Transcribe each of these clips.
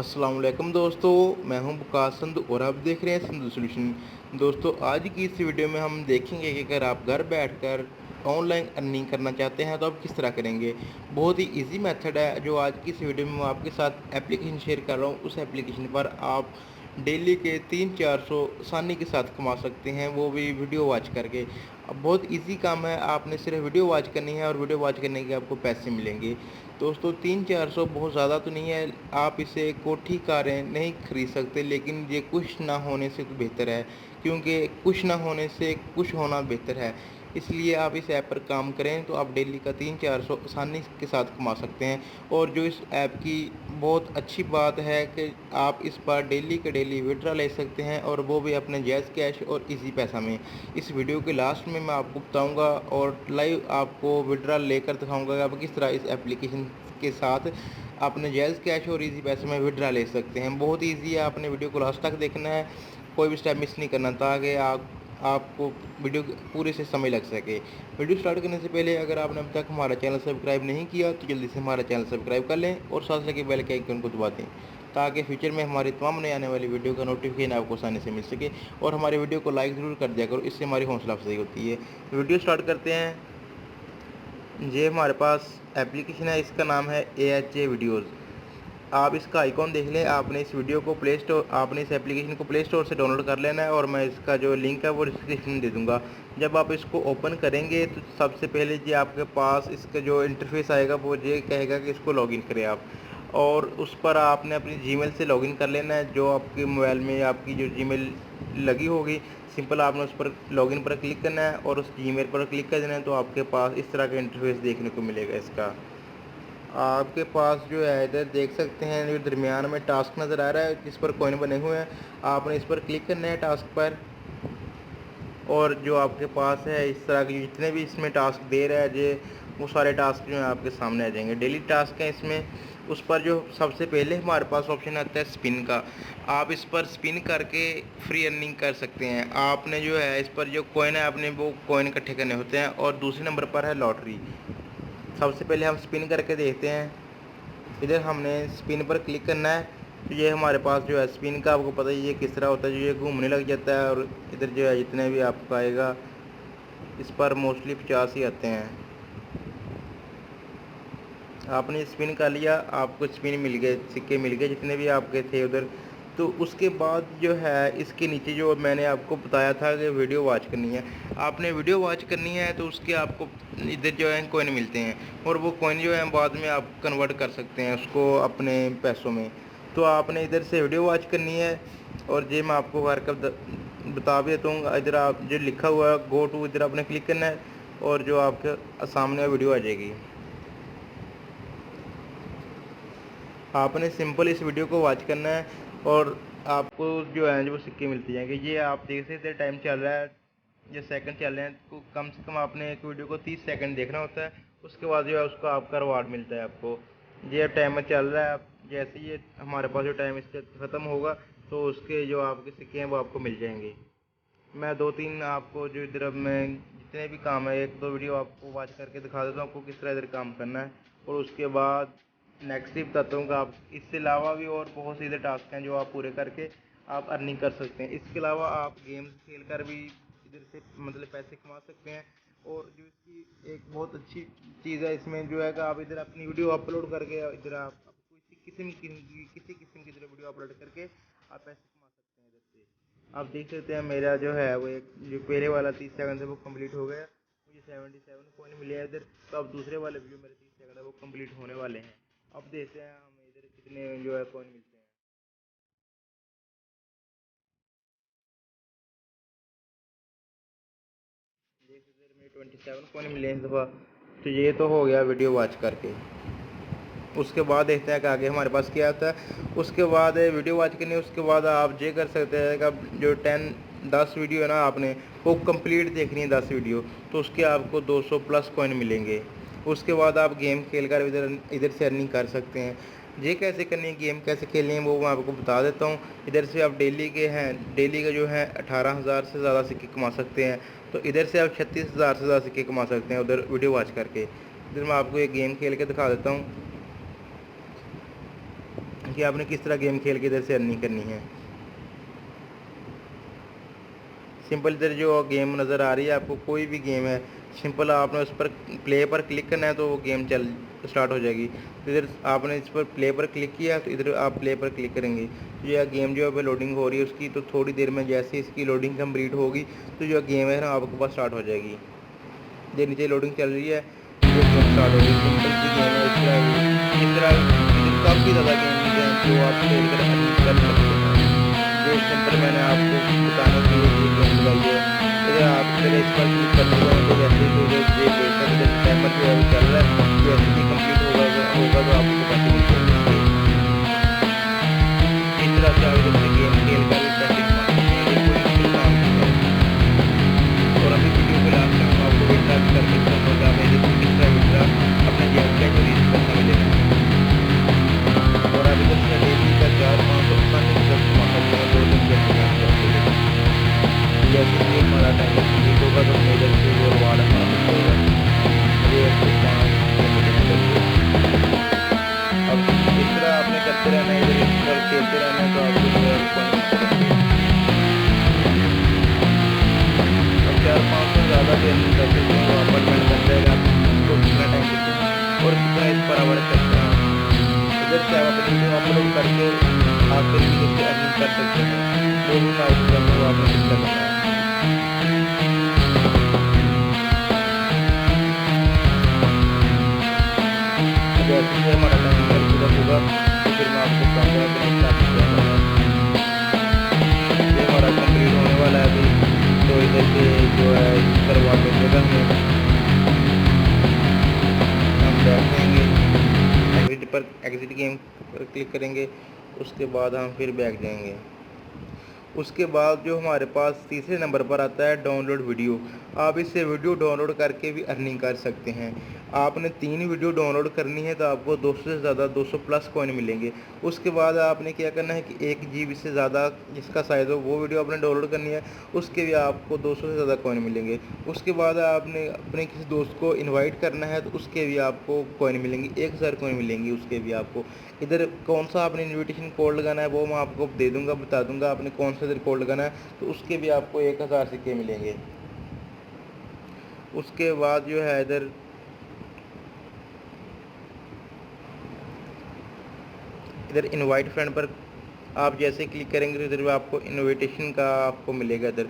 अस्सलाम वालेकुम दोस्तों, मैं हूं वकास संधू और आप देख रहे हैं संधू सॉल्यूशन। दोस्तों, आज की इस वीडियो में हम देखेंगे कि अगर आप घर बैठकर ऑनलाइन अर्निंग करना चाहते हैं तो आप किस तरह करेंगे। बहुत ही इजी मेथड है जो आज की इस वीडियो में मैं आपके साथ एप्लीकेशन शेयर कर रहा हूं। उस एप्लीकेशन पर आप डेली के 300-400 आसानी के साथ कमा सकते हैं, वो भी वीडियो वॉच करके। अब बहुत इजी काम है, आपने सिर्फ वीडियो वॉच करनी है और वीडियो वॉच करने के आपको पैसे मिलेंगे। दोस्तों, 300-400 बहुत ज़्यादा तो नहीं है, आप इसे कोठी कारें नहीं खरीद सकते, लेकिन ये कुछ ना होने से तो बेहतर है, क्योंकि कुछ ना होने से कुछ होना बेहतर है। इसलिए आप इस ऐप पर काम करें तो आप डेली का 300-400 आसानी के साथ कमा सकते हैं। और जो इस ऐप की बहुत अच्छी बात है कि आप इस पर डेली के डेली विड्रा ले सकते हैं, और वो भी अपने जैज़ कैश और इजी पैसा में। इस वीडियो के लास्ट में मैं आपको बताऊंगा और लाइव आपको विड्रा लेकर दिखाऊंगा कि आप किस तरह इस एप्लीकेशन के साथ अपने जैज़ कैश और इजी पैसे में विड्रा ले सकते हैं। बहुत ईजी है, आपने वीडियो को लास्ट तक देखना है, कोई भी स्टेप मिस नहीं करना, ताकि आपको वीडियो पूरे से समय लग सके। वीडियो स्टार्ट करने से पहले अगर आपने अब तक हमारा चैनल सब्सक्राइब नहीं किया तो जल्दी से हमारा चैनल सब्सक्राइब कर लें और साथ लगे बेल के आइकन को दबा दें, ताकि फ्यूचर में हमारी तमाम नई आने वाली वीडियो का नोटिफिकेशन आपको आसानी से मिल सके। और हमारे वीडियो को लाइक ज़रूर कर दिया करो, इससे हमारी हौसला अफजाई होती है। वीडियो स्टार्ट करते हैं। ये हमारे पास एप्लीकेशन है, इसका नाम है AHA वीडियोज़। आप इसका आइकॉन देख लें। आपने इस वीडियो को आपने इस एप्लीकेशन को प्ले स्टोर से डाउनलोड कर लेना है, और मैं इसका जो लिंक है वो डिस्क्रिप्शन में दे दूँगा। जब आप इसको ओपन करेंगे तो सबसे पहले जी आपके पास इसका जो इंटरफेस आएगा वो ये कहेगा कि इसको लॉगिन करें आप, और उस पर आपने अपनी जीमेल से लॉगिन कर लेना है। जो आपके मोबाइल में आपकी जो जीमेल लगी होगी, सिंपल आपने उस पर लॉगिन पर क्लिक करना है और उस जीमेल पर क्लिक कर देना है, तो आपके पास इस तरह का इंटरफेस देखने को मिलेगा। इसका आपके पास जो है इधर देख सकते हैं, जो दरमियान में टास्क नज़र आ रहा है जिस पर कॉइन बने हुए हैं, आपने इस पर क्लिक करना है टास्क पर। और जो आपके पास है इस तरह के जितने भी इसमें टास्क दे रहा है ये वो सारे टास्क जो हैं आपके सामने आ जाएंगे। डेली टास्क हैं इसमें। उस पर जो सबसे पहले हमारे पास ऑप्शन आता है स्पिन का। आप इस पर स्पिन करके फ्री अर्निंग कर सकते हैं। आपने जो है इस पर जो कॉइन है आपने वो कॉइन इकट्ठे करने होते हैं। और दूसरे नंबर पर है लॉटरी। सबसे पहले हम स्पिन करके देखते हैं। इधर हमने स्पिन पर क्लिक करना है, तो ये हमारे पास जो है स्पिन का आपको पता ही ये किस तरह होता है, जो ये घूमने लग जाता है। और इधर जो है जितने भी आपका आएगा इस पर मोस्टली 50 ही आते हैं। आपने स्पिन कर लिया, आपको स्पिन मिल गए, सिक्के मिल गए जितने भी आपके थे उधर। तो उसके बाद जो है इसके नीचे जो मैंने आपको बताया था कि वीडियो वॉच करनी है, आपने वीडियो वॉच करनी है तो उसके आपको इधर जो है कोइन मिलते हैं, और वो कोइन जो है बाद में आप कन्वर्ट कर सकते हैं उसको अपने पैसों में। तो आपने इधर से वीडियो वॉच करनी है, और ये मैं आपको घर का बता भी देता हूँ। इधर आप जो लिखा हुआ है गो टू, इधर आपने क्लिक करना है और जो आपके सामने वीडियो आ जाएगी। आपने सिंपल इस वीडियो को वॉच करना है और आपको जो है वो सिक्के मिलते जाएंगे। ये आप देख सकते हैं टाइम चल रहा है, ये सेकंड चल रहे हैं, तो कम से कम आपने एक वीडियो को 30 सेकंड देखना होता है। उसके बाद जो है उसका आपका रिवार्ड मिलता है आपको। ये टाइमर चल रहा है, आप जैसे ये हमारे पास जो टाइम इसका ख़त्म होगा तो उसके जो आपके सिक्के हैं वो आपको मिल जाएंगे। मैं 2-3 आपको जो इधर अब मैं जितने भी काम है 1-2 वीडियो आपको वॉच करके दिखा देता हूँ आपको किस तरह इधर काम करना है, और उसके बाद नेक्स्ट ही बताता हूँ कि आप इससे अलावा भी और बहुत से इधर टास्क हैं जो आप पूरे करके आप अर्निंग कर सकते हैं। इसके अलावा आप गेम्स खेल कर भी इधर से मतलब पैसे कमा सकते हैं। और जो इसकी एक बहुत अच्छी चीज़ है इसमें जो है कि आप इधर अपनी वीडियो अपलोड करके इधर आप किसी किस्म की इधर वीडियो अपलोड करके आप पैसे कमा सकते हैं इधर से। आप देख सकते हैं मेरा जो है वो एक जो पहले वाला 30 सेकंड है वो कंप्लीट हो गया, मुझे 77 कॉइन मिले हैं इधर। तो अब दूसरे वाले वीडियो मेरे 30 सेकंड है वो कंप्लीट होने वाले हैं। अब देखते हैं हमें इधर कितने जो है कॉइन मिलते हैं। देख सकते हैं मेरे 27 कॉइन मिले हैं इस दफ़ा। तो ये तो हो गया वीडियो वॉच करके। उसके बाद देखते हैं कि आगे हमारे पास क्या आता है। उसके बाद वीडियो वॉच करनी है, उसके बाद आप ये कर सकते हैं कि आप जो 10 वीडियो है ना आपने वो कंप्लीट देखनी है 10 वीडियो, तो उसके आपको 200 प्लस कॉइन मिलेंगे। उसके बाद आप गेम खेल कर इधर इधर से अर्निंग कर सकते हैं। ये कैसे करनी है, गेम कैसे खेलनी है वो मैं आपको बता देता हूँ। इधर से आप डेली का जो है 18,000 से ज़्यादा सिक्के कमा सकते हैं। तो इधर से आप 36,000 से ज़्यादा सिक्के कमा सकते हैं उधर वीडियो वॉच करके। इधर मैं आपको एक गेम खेल के दिखा देता हूँ कि आपने किस तरह गेम खेल के इधर से अर्निंग करनी है। सिंपल इधर जो गेम नज़र आ रही है आपको, कोई भी गेम है, सिंपल आपने उस पर प्ले पर क्लिक करना है तो वो गेम चल स्टार्ट हो जाएगी। तो इधर आपने इस पर प्ले पर क्लिक किया तो इधर आप प्ले पर क्लिक करेंगे तो यह गेम जो है लोडिंग हो रही है उसकी, तो थोड़ी देर में जैसे इसकी लोडिंग कंप्लीट होगी तो जो गेम है ना आपके पास स्टार्ट हो जाएगी। ये नीचे लोडिंग चल रही है, ये गेम स्टार्ट हो गई। सिंपल सी गेम है, इस तरह काफ़ी ज़्यादा गेम हैं जो आप खेल कर अर्निंग कर सकते हैं। ये सिंपल मैंने आपको बताने के लिए ये गेम लगाई है। इधर आप इधर इस पर क्लिक करते हैं तो जैसे ही इधर ये बेहतर इधर टाइमर जो है वो चल रहा है, जैसे ही कंप्लीट होगा तो आपको पैसे मिल जाएंगे। इस तरह से आप इधर से गेम खेल कर भी पैसे कमा सकते हैं, ये कोई मुश्किल काम नहीं है। और अभी वीडियो के लास्ट में हम आपको विड्रा करके बताऊँगा आप इधर से किस तरह विड्रा अपने जेब का जो रीच पैसा मिलेगा। और आप इधर से डेली का 400-500 आसानी से कमा सकते हैं 2 दिन के अंदर। जैसे कि हमारा टाइम कंप्लीट होगा तो अपने इधर से वो रिवार्ड हमारा होगा, मुझे 105 मिलेंगे। अब इस तरह आपने करते रहना है, इधर इस पर खेलते रहना है तो आपको जो है पॉइंट मिलते रहेंगे। अब 400-500 ज़्यादा भी अर्निंग कर सकते हैं, वो आप पर डिपेंड करता है आपको कितना टाइम देते हैं और कितना इस पर आवर करते हैं। इधर से आप अपनी वीडियो अपलोड करके आप फिर भी इधर से अर्निंग कर सकते हैं। जो भी मैं आपको करना वो आपने कितना करना है। जैसे ही हमारा टाइम पूरा होगा तो फिर मैं आपको बताऊँगा कि नेक्स्ट आपको क्या करना है। ये हमारा कंप्लीट होने वाला है अभी, तो इधर से जो है करवा के देगा हमें, हम बैठ जाएंगे, एग्जिट गेम पर क्लिक करेंगे, उसके बाद हम फिर बैक जाएंगे। उसके बाद जो हमारे पास तीसरे नंबर पर आता है डाउनलोड वीडियो। आप इससे वीडियो डाउनलोड करके भी अर्निंग कर सकते हैं। आपने 3 वीडियो डाउनलोड करनी है तो आपको 200 से ज़्यादा 200 प्लस कॉइन मिलेंगे। उसके बाद आपने क्या करना है कि 1 GB से ज़्यादा जिसका साइज़ हो वो वीडियो आपने डाउनलोड करनी है, उसके भी आपको 200 से ज़्यादा कॉइन मिलेंगे। उसके बाद आपने अपने किसी दोस्त को इन्वाइट करना है तो उसके भी आपको कॉइन मिलेंगे, 1000 कॉइन मिलेंगी उसके भी आपको। इधर कौन सा आपने इन्विटेशन कोड लगाना है वो मैं आपको दे दूँगा, बता दूँगा आपने कौन सा इधर कोड लगाना है, तो उसके भी आपको 1000 सिक्के मिलेंगे। उसके बाद जो है इधर इनवाइट फ्रेंड पर आप जैसे क्लिक करेंगे तो इधर आपको इनविटेशन का आपको मिलेगा इधर,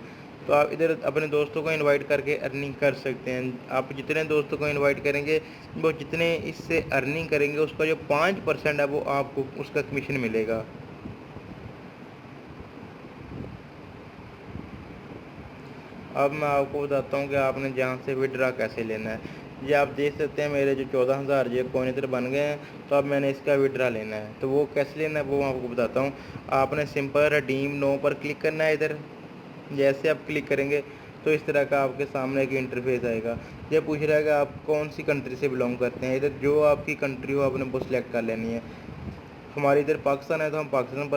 तो आप इधर अपने दोस्तों को इनवाइट करके अर्निंग कर सकते हैं। आप जितने दोस्तों को इनवाइट करेंगे वो जितने इससे अर्निंग करेंगे उसका जो 5% है वो आपको उसका कमीशन मिलेगा। अब मैं आपको बताता हूँ कि आपने जहाँ से विड्रा कैसे लेना है। ये आप देख सकते हैं मेरे जो 14,000 जो कॉइन इधर बन गए हैं, तो अब मैंने इसका विड्रा लेना है तो वो कैसे लेना है वो मैं आपको बताता हूँ। आपने सिंपल रिडीम नो पर क्लिक करना है। इधर जैसे आप क्लिक करेंगे तो इस तरह का आपके सामने एक इंटरफेस आएगा। ये पूछ रहा है कि आप कौन सी कंट्री से बिलोंग करते हैं। इधर जो आपकी कंट्री हो आपने वो सिलेक्ट कर लेनी है। हमारी इधर पाकिस्तान है तो हम पाकिस्तान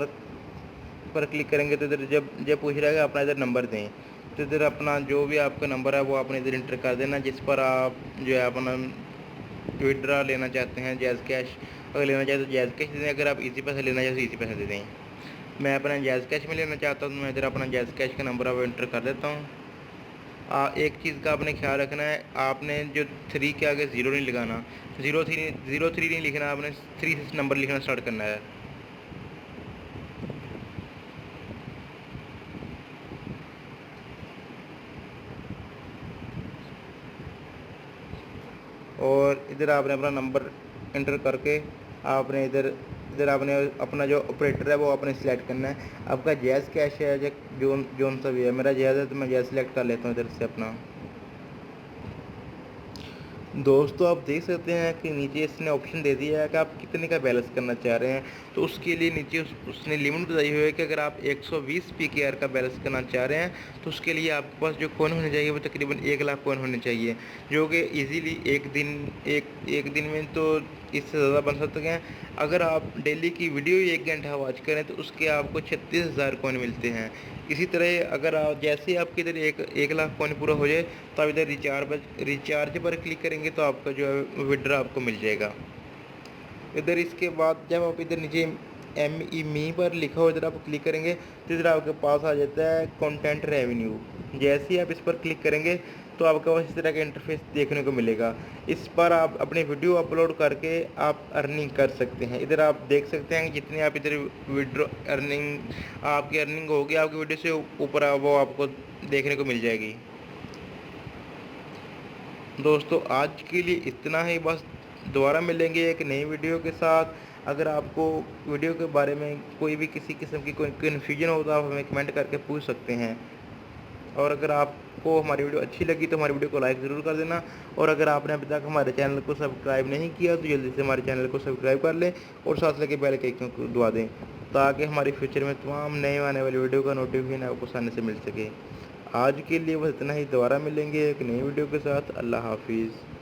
पर क्लिक करेंगे तो इधर जब पूछ रहा है कि अपना इधर नंबर दें, तो इधर अपना जो भी आपका नंबर है वो आपने इधर इंटर कर देना जिस पर आप जो है अपना विड्रा लेना चाहते हैं। जैज़ कैश अगर लेना चाहते तो जैज़ कैश दे दें, अगर आप इजी पैसे लेना चाहते तो इजी पैसे दे दें। मैं अपना जैज़ कैश में लेना चाहता हूँ तो मैं इधर अपना जैज़ कैश का नंबर वो इंटर कर देता हूँ। एक चीज़ का आपने ख्याल रखना है, आपने जो 3 के आगे 0 नहीं लगाना, 03 नहीं लिखना, आपने 3 से नंबर लिखना स्टार्ट करना है। और इधर आपने अपना नंबर एंटर करके आपने इधर आपने अपना जो ऑपरेटर है वो आपने सिलेक्ट करना है। आपका जैज़ कैश है या जोन सा भी है, मेरा जैज़ है तो मैं जैज़ सिलेक्ट कर लेता हूँ इधर से अपना। दोस्तों आप देख सकते हैं कि नीचे इसने ऑप्शन दे दिया है कि आप कितने का बैलेंस करना चाह रहे हैं, तो उसके लिए नीचे उसने लिमिट बताई हुई है कि अगर आप 120 PKR का बैलेंस करना चाह रहे हैं तो उसके लिए आपके पास जो कॉइन होने चाहिए वो तकरीबन 1 लाख कॉइन होने चाहिए, जो कि इजीली एक दिन में तो इससे ज़्यादा बन सकते हैं। अगर आप डेली की वीडियो ही 1 घंटा वॉच करें तो उसके आपको 36,000 कॉइन मिलते हैं। इसी तरह अगर आप जैसे ही आपके इधर 1 लाख कॉइन पूरा हो जाए तो आप इधर रिचार्ज पर क्लिक करेंगे तो आपका जो है विड्रा आपको मिल जाएगा। इधर इसके बाद जब आप इधर नीचे मी पर लिखा हो, इधर आप क्लिक करेंगे तो इधर आपके पास आ जाता है कंटेंट रेवेन्यू। जैसे ही आप इस पर क्लिक करेंगे तो आपको इस तरह का इंटरफेस देखने को मिलेगा। इस पर आप अपनी वीडियो अपलोड करके आप अर्निंग कर सकते हैं। इधर आप देख सकते हैं कि जितनी आप इधर विड्रॉ अर्निंग आपकी अर्निंग होगी आपकी वीडियो से ऊपर वो आपको देखने को मिल जाएगी। दोस्तों आज के लिए इतना ही बस। दोबारा मिलेंगे एक नई वीडियो के साथ। अगर आपको वीडियो के बारे में कोई भी किसी किस्म की कोई कन्फ्यूजन हो तो आप हमें कमेंट करके पूछ सकते हैं। और अगर आपको हमारी वीडियो अच्छी लगी तो हमारी वीडियो को लाइक ज़रूर कर देना। और अगर आपने अभी तक हमारे चैनल को सब्सक्राइब नहीं किया तो जल्दी से हमारे चैनल को सब्सक्राइब कर लें और साथ लगे बेल के आइकन को दबा दें, ताकि हमारी फ्यूचर में तमाम नए आने वाली वीडियो का नोटिफिकेशन आपको आसानी से मिल सके। आज के लिए बस इतना ही। दोबारा मिलेंगे एक नई वीडियो के साथ। अल्लाह हाफिज़।